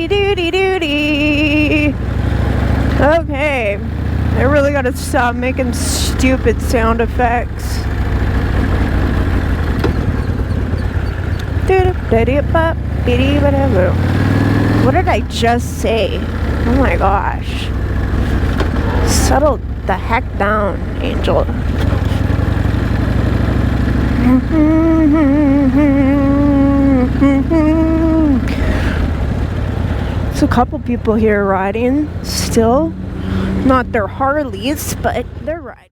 doody. Okay, I really gotta stop making stupid sound effects. What did I just say? Oh my gosh. Settle the heck down, Angel. There's a couple people here riding still. Not their Harleys, but they're riding.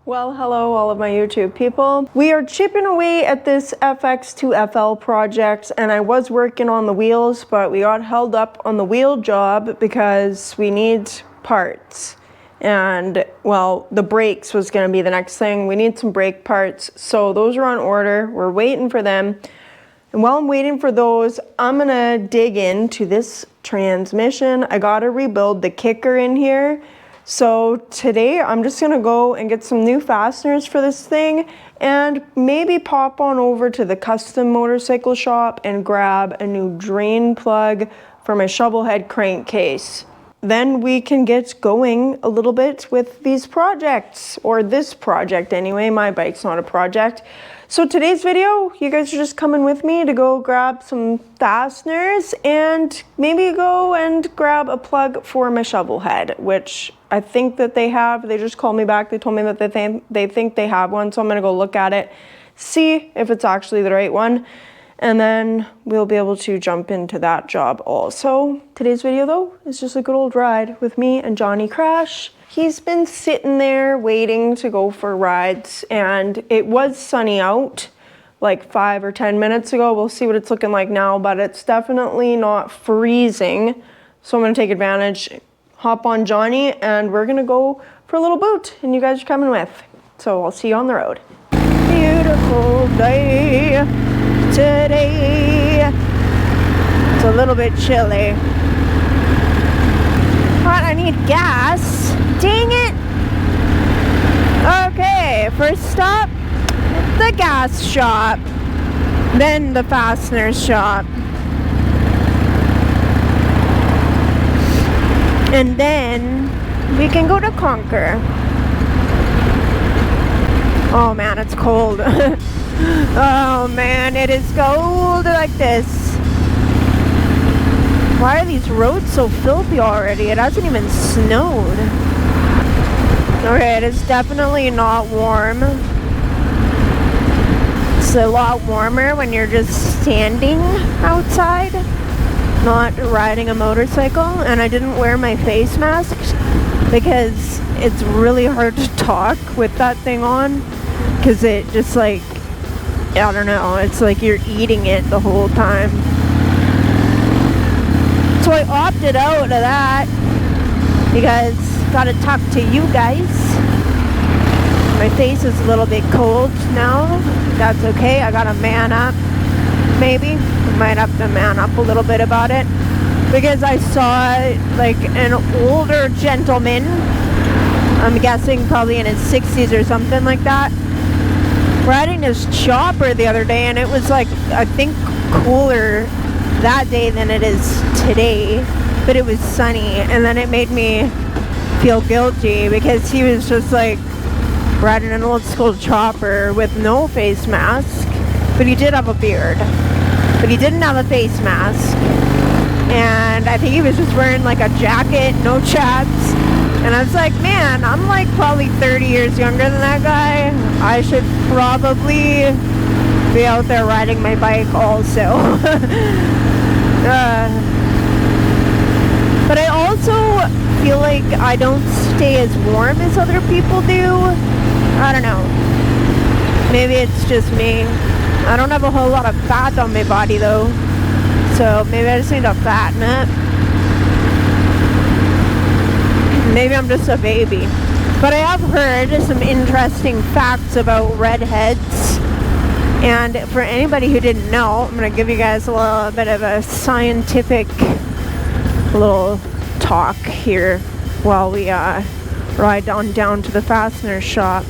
Well, hello all of my YouTube people. We are chipping away at this FX2FL project, and I was working on the wheels, but we got held up on the wheel job because we need parts. And well, the brakes was gonna be the next thing. We need some brake parts, so those are on order. We're waiting for them. And while I'm waiting for those, I'm gonna dig into this transmission. I gotta rebuild the kicker in here. So today I'm just gonna go and get some new fasteners for this thing and maybe pop on over to the custom motorcycle shop and grab a new drain plug for my shovel head crankcase. Then we can get going a little bit with these projects, or this project anyway. My bike's not a project. So today's video, you guys are just coming with me to go grab some fasteners and maybe go and grab a plug for my shovel head, which I think that they have. They just called me back. They told me that they think they have one. So I'm gonna go look at it, see if it's actually the right one. And then we'll be able to jump into that job also. Today's video though is just a good old ride with me and Johnny Crash. He's been sitting there waiting to go for rides, and it was sunny out like 5 or 10 minutes ago. We'll see what it's looking like now, but it's definitely not freezing. So I'm gonna take advantage, hop on Johnny, and we're gonna go for a little boot, and you guys are coming with. So I'll see you on the road. Beautiful day today. It's a little bit chilly. But I need gas. Dang it. Okay, first stop, the gas shop. Then the fastener shop. And then we can go to Conquer. Oh man, it's cold. Oh man, it is cold like this. Why are these roads so filthy already? It hasn't even snowed. Okay, it is definitely not warm. It's a lot warmer when you're just standing outside, not riding a motorcycle. And I didn't wear my face mask because it's really hard to talk with that thing on, because it just like, I don't know, it's like you're eating it the whole time. So I opted out of that because gotta talk to you guys. My face is a little bit cold now. That's okay, I gotta man up. Maybe I might have to man up a little bit about it, because I saw like an older gentleman, I'm guessing probably in his 60s or something like that, riding his chopper the other day, and it was like, I think, cooler that day than it is today, but it was sunny. And then it made me feel guilty because he was just like riding an old school chopper with no face mask, but he did have a beard, but he didn't have a face mask. And I think he was just wearing like a jacket, no chaps. And I was like, man, I'm like probably 30 years younger than that guy. I should probably be out there riding my bike also. But I also feel like I don't stay as warm as other people do. I don't know. Maybe it's just me. I don't have a whole lot of fat on my body though. So maybe I just need to fatten it. Maybe I'm just a baby. But I have heard some interesting facts about redheads. And for anybody who didn't know, I'm going to give you guys a little bit of a scientific little talk here while we ride on down to the fastener shop.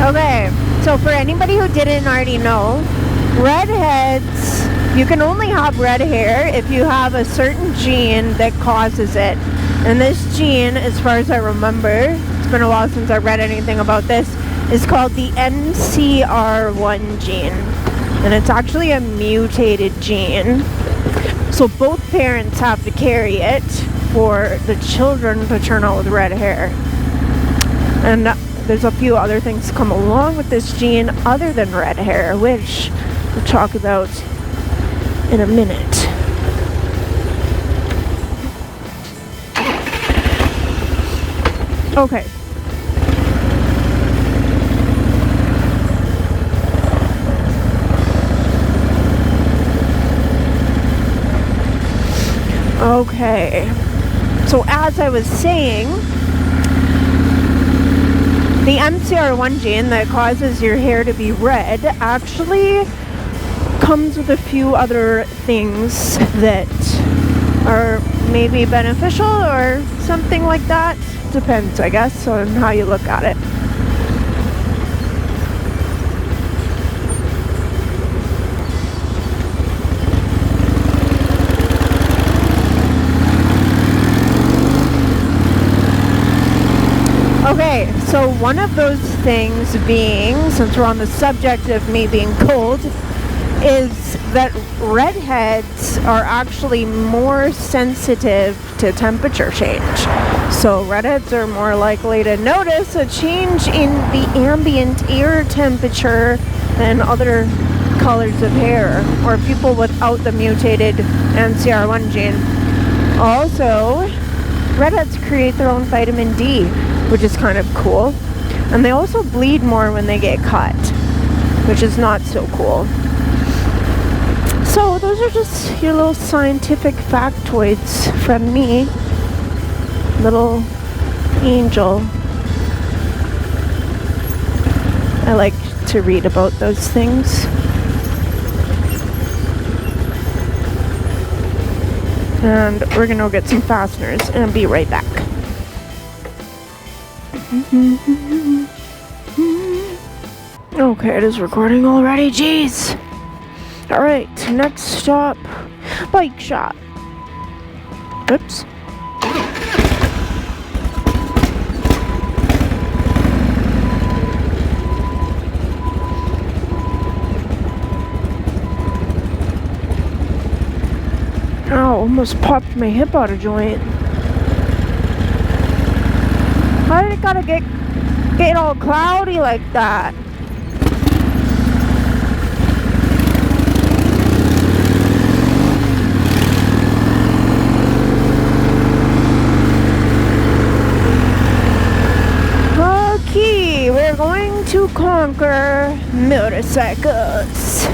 Okay, so for anybody who didn't already know, redheads, you can only have red hair if you have a certain gene that causes it. And this gene, as far as I remember, it's been a while since I read anything about this, is called the NCR1 gene. And it's actually a mutated gene. So both parents have to carry it for the children to turn out with red hair. And there's a few other things that come along with this gene other than red hair, which we'll talk about in a minute. Okay. Okay. So as I was saying, the MCR1 gene that causes your hair to be red actually comes with a few other things that are maybe beneficial or something like that. Depends, I guess, on how you look at it. Okay, so one of those things being, since we're on the subject of me being cold, is that redheads are actually more sensitive to temperature change. So redheads are more likely to notice a change in the ambient air temperature than other colors of hair or people without the mutated NCR1 gene. Also, redheads create their own vitamin D, which is kind of cool. And they also bleed more when they get cut, which is not so cool. So those are just your little scientific factoids from me, little angel. I like to read about those things. And we're gonna go get some fasteners and be right back. Okay, it is recording already, jeez. Alright, next stop, bike shop. Oops. Ow, almost popped my hip out of joint. Why did it gotta get all cloudy like that? Okay, we're going to conquer motorcycles.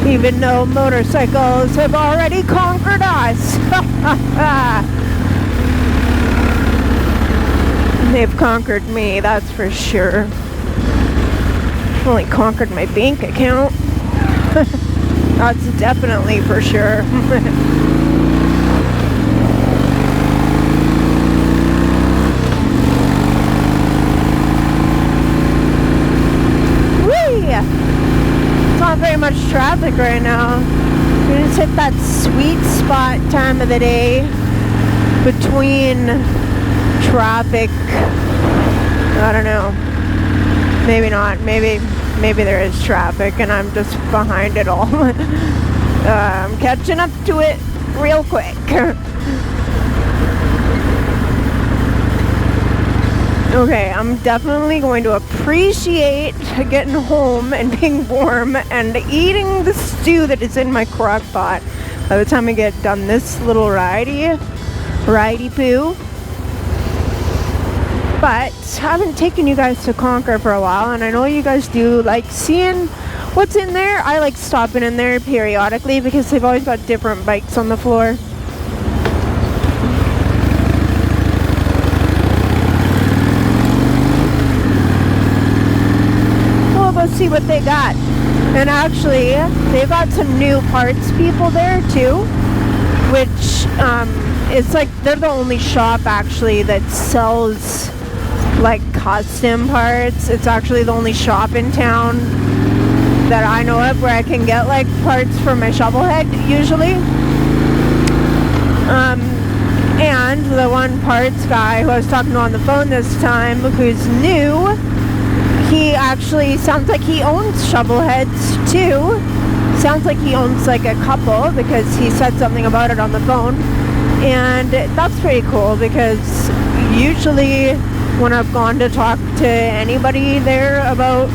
Even though motorcycles have already conquered us. They've conquered me, that's for sure. Only conquered my bank account. That's definitely for sure. Not very much traffic right now. We just hit that sweet spot time of the day between traffic. I don't know. Maybe not. Maybe there is traffic and I'm just behind it all. I'm catching up to it real quick. Okay, I'm definitely going to appreciate getting home and being warm and eating the stew that is in my crock pot by the time I get done this little ridey poo. But I haven't taken you guys to Conquer for a while, and I know you guys do like seeing What's in there? I like stopping in there periodically because they've always got different bikes on the floor. We'll go see what they got. And actually, they've got some new parts people there too, which it's like they're the only shop actually that sells like custom parts. It's actually the only shop in town that I know of where I can get like parts for my shovel head usually. And the one parts guy who I was talking to on the phone this time, who's new, he actually sounds like he owns shovel heads too. Sounds like he owns like a couple because he said something about it on the phone. And that's pretty cool because usually when I've gone to talk to anybody there about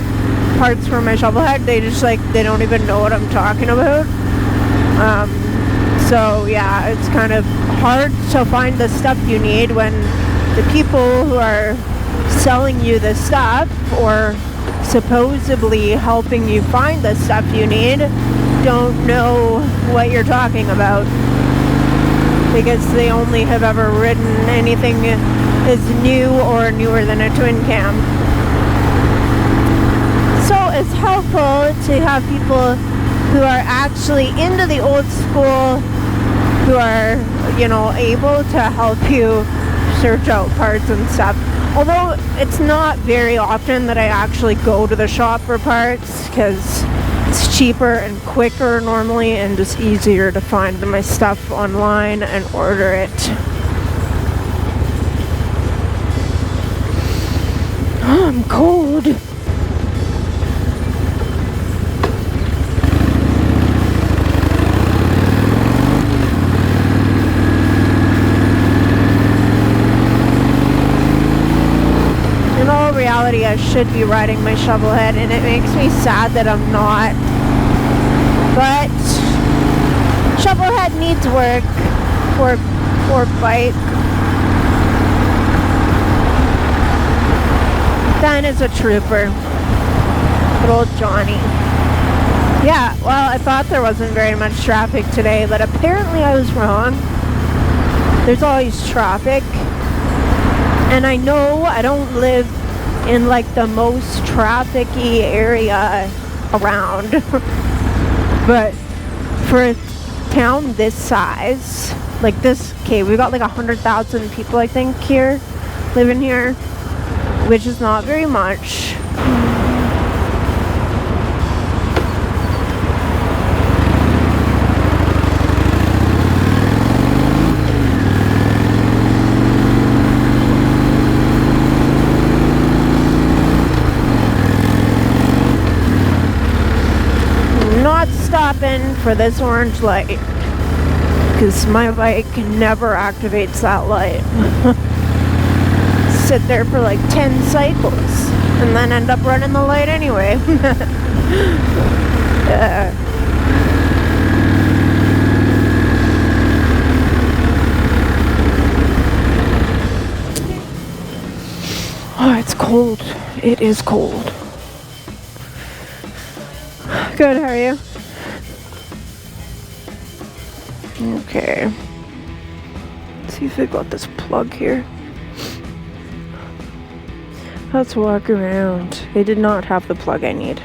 parts for my shovel head, they just like, they don't even know what I'm talking about. So yeah, it's kind of hard to find the stuff you need when the people who are selling you the stuff or supposedly helping you find the stuff you need don't know what you're talking about because they only have ever ridden anything as new or newer than a twin cam. So it's helpful to have people who are actually into the old school, who are, you know, able to help you search out parts and stuff. Although it's not very often that I actually go to the shop for parts because it's cheaper and quicker normally and just easier to find my stuff online and order it. Oh, I'm cold. In all reality, I should be riding my shovel head, and it makes me sad that I'm not. But shovel head needs work or bike. Dyna's a trooper. Good old Johnny. Yeah, well, I thought there wasn't very much traffic today, but apparently I was wrong. There's always traffic. And I know I don't live in like the most traffic-y area around. But for a town this size, like this, okay, we've got like 100,000 people I think here, living here, which is not very much. Not stopping for this orange light because my bike never activates that light. Sit there for like 10 cycles and then end up running the light anyway. Oh, it's cold. It is cold. Good, how are you? Okay. Let's see if I got this plug here. Let's walk around. They did not have the plug I need.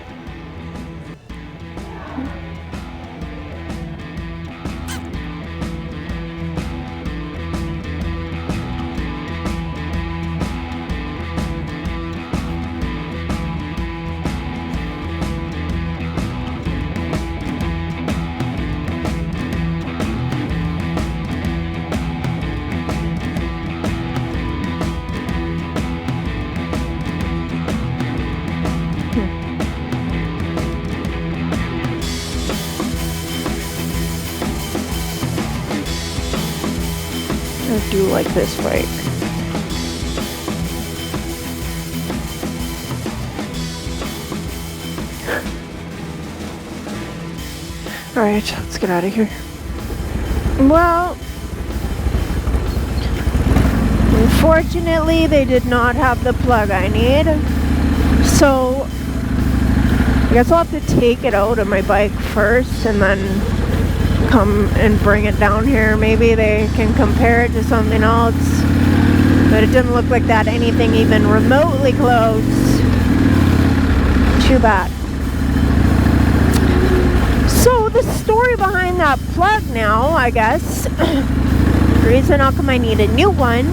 I do like this bike. Alright, let's get out of here. Well, unfortunately, they did not have the plug I need. So, I guess I'll have to take it out of my bike first and then come and bring it down here. Maybe they can compare it to something else. But it didn't look like that anything even remotely close. Too bad. So the story behind that plug now, I guess, the reason how come I need a new one,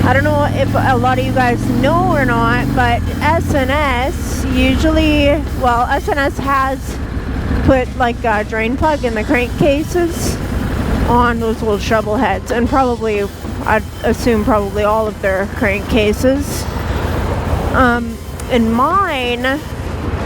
I don't know if a lot of you guys know or not, but SNS usually, well, SNS has put like a drain plug in the crankcases on those little shovel heads, and probably, I'd assume probably all of their crankcases. And mine,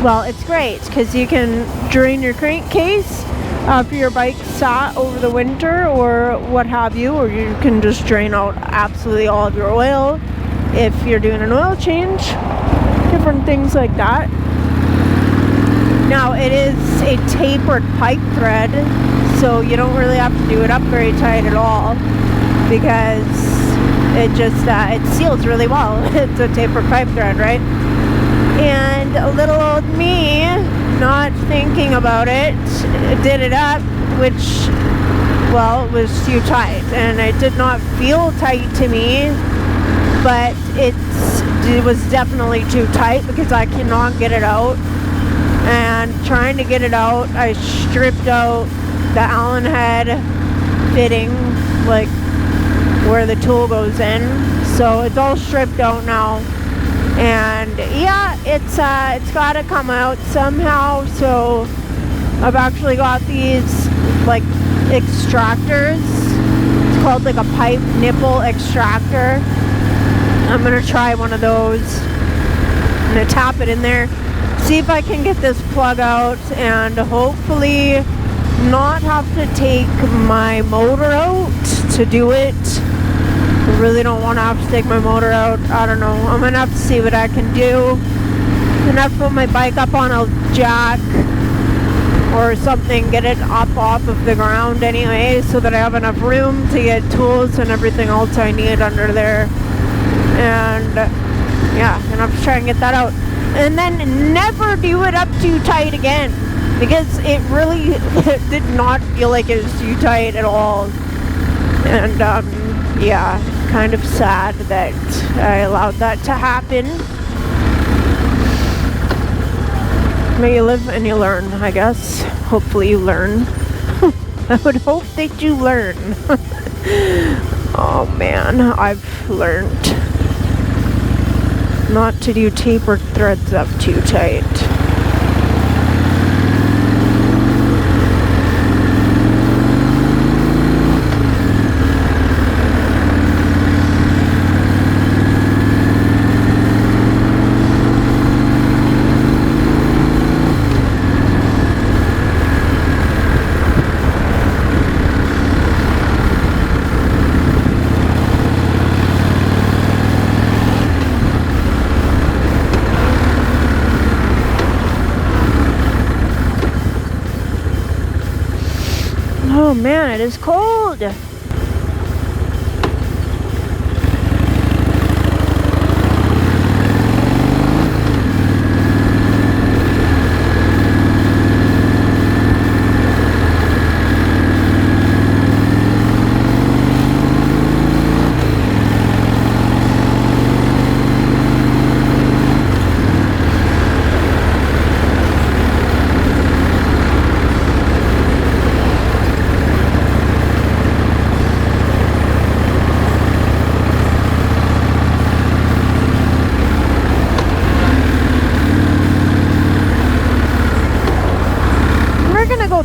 well, it's great because you can drain your crankcase after your bike sat over the winter or what have you, or you can just drain out absolutely all of your oil if you're doing an oil change, different things like that. Now it is a tapered pipe thread, so you don't really have to do it up very tight at all because it just it seals really well. It's a tapered pipe thread, right? And little old me, not thinking about it, did it up, which, well, was too tight, and it did not feel tight to me, but it was definitely too tight because I cannot get it out. And trying to get it out, I stripped out the Allen head fitting, like where the tool goes in, so it's all stripped out now. And yeah, it's got to come out somehow. So I've actually got these like extractors. It's called like a pipe nipple extractor. I'm gonna try one of those. I'm gonna tap it in there, see if I can get this plug out, and hopefully not have to take my motor out to do it. I really don't want to have to take my motor out. I don't know. I'm going to have to see what I can do. I'm going to have to put my bike up on a jack or something, get it up off of the ground anyway, so that I have enough room to get tools and everything else I need under there. And yeah, I'm going to have to try and get that out. And then never do it up too tight again, because it really did not feel like it was too tight at all. And yeah, kind of sad that I allowed that to happen. But you live and you learn, I guess. Hopefully you learn. I would hope that you learn. Oh man, I've learned not to do tapered threads up too tight. Oh man, it is cold.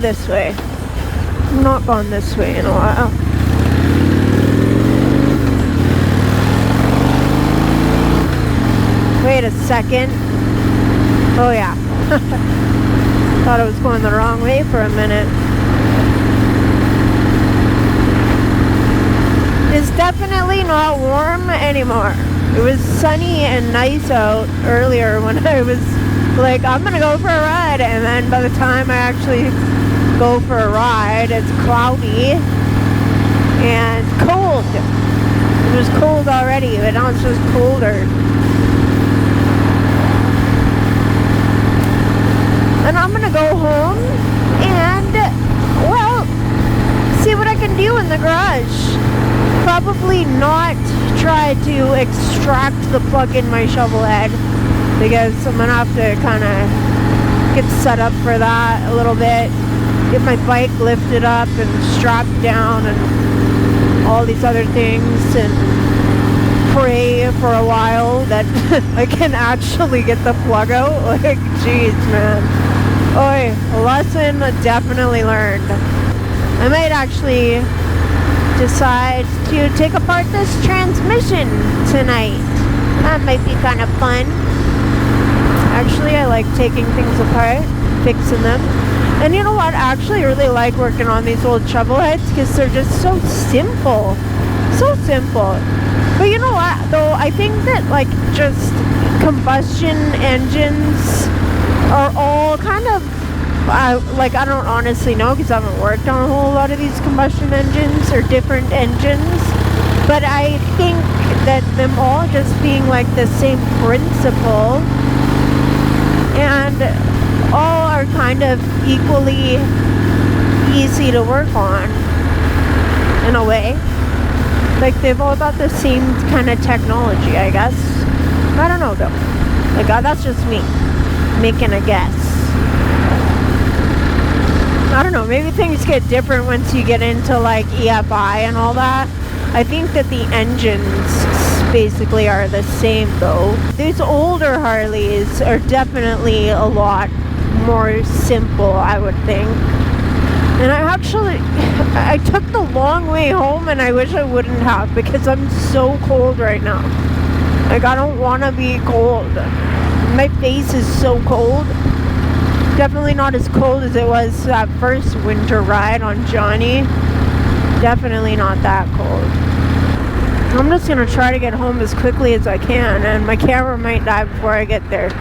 This way. I'm not gone this way in a while. Wait a second. Oh yeah. Thought I was going the wrong way for a minute. It's definitely not warm anymore. It was sunny and nice out earlier when I was like, I'm gonna go for a ride, and then by the time I actually go for a ride, it's cloudy and cold. It was cold already, but now it's just colder. room and, well, see what I can do in the garage. Probably not try to extract the plug in my shovel head, because I'm gonna have to kind of get set up for that a little bit, get my bike lifted up and strapped down and all these other things, and pray for a while that I can actually get the plug out. Like, jeez, man. Oi, a lesson definitely learned. I might actually decide to take apart this transmission tonight. That might be kind of fun. Actually, I like taking things apart, fixing them. And you know what? I actually really like working on these old shovel heads because they're just so simple. So simple. But you know what, though? I think that, like, just combustion engines are all kind of, like, I don't honestly know because I haven't worked on a whole lot of these combustion engines or different engines. But I think that them all just being, like, the same principle and all are kind of equally easy to work on in a way. Like, they've all got the same kind of technology, I guess. I don't know, though. Like, that's just me making a guess. I don't know, maybe things get different once you get into, like, EFI and all that. I think that the engines basically are the same, though. These older Harleys are definitely a lot more simple, I would think. And I took the long way home, and I wish I wouldn't have, because I'm so cold right now. Like, I don't want to be cold. My face is so cold. Definitely not as cold as it was that first winter ride on Johnny. Definitely not that cold. I'm just going to try to get home as quickly as I can, and my camera might die before I get there.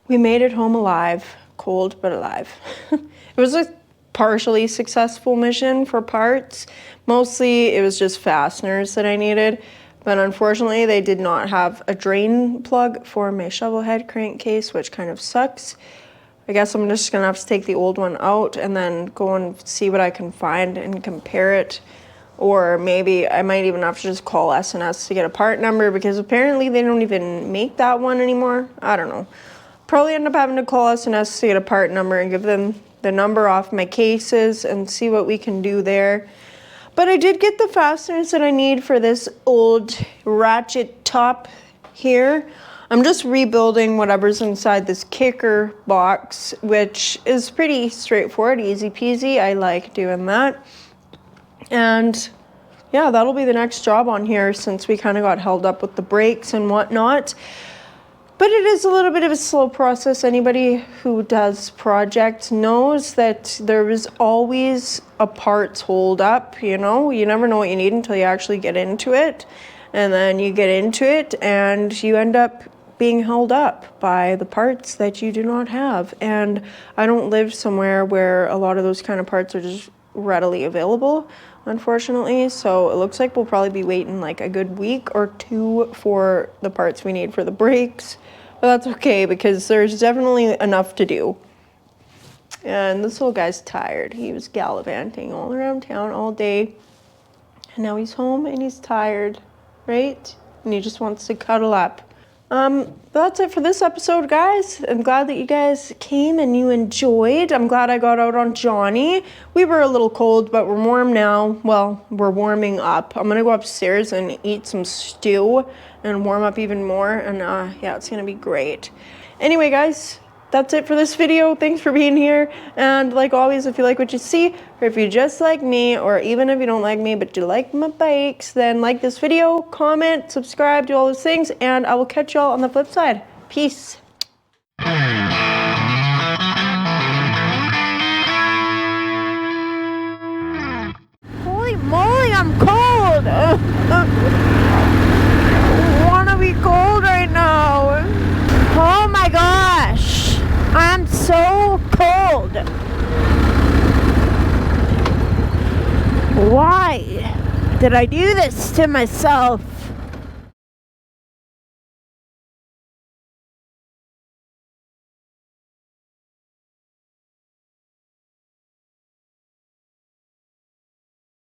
We made it home alive. Cold, but alive. It was a partially successful mission for parts. Mostly it was just fasteners that I needed, but unfortunately they did not have a drain plug for my shovel head crankcase, which kind of sucks. I guess I'm just gonna have to take the old one out and then go and see what I can find and compare it. Or maybe I might even have to just call S&S to get a part number, because apparently they don't even make that one anymore. I don't know. Probably end up having to call S&S to get a part number and give them the number off my cases and see what we can do there. But I did get the fasteners that I need for this old ratchet top here. I'm just rebuilding whatever's inside this kicker box, which is pretty straightforward, easy peasy. I like doing that. And yeah, that'll be the next job on here, since we kind of got held up with the brakes and whatnot. But it is a little bit of a slow process. Anybody who does projects knows that there is always a parts hold up, you know? You never know what you need until you actually get into it. And then you get into it and you end up being held up by the parts that you do not have. And I don't live somewhere where a lot of those kind of parts are just readily available, unfortunately. So it looks like we'll probably be waiting like a good week or two for the parts we need for the brakes. But that's okay, because there's definitely enough to do. And this little guy's tired. He was gallivanting all around town all day. And now he's home and he's tired, right? And he just wants to cuddle up. That's it for this episode, guys. I'm glad that you guys came and you enjoyed. I'm glad I got out on Johnny. We were a little cold, but we're warm now. Well, we're warming up. I'm gonna go upstairs and eat some stew and warm up even more. And yeah, it's gonna be great. Anyway, guys, that's it for this video. Thanks for being here. And like always, if you like what you see, or if you just like me, or even if you don't like me but you like my bikes, then like this video, comment, subscribe, do all those things, and I will catch y'all on the flip side. Peace. Holy moly, I'm cold! Wanna be cold right now. Oh my gosh! I'm so cold! Why did I do this to myself?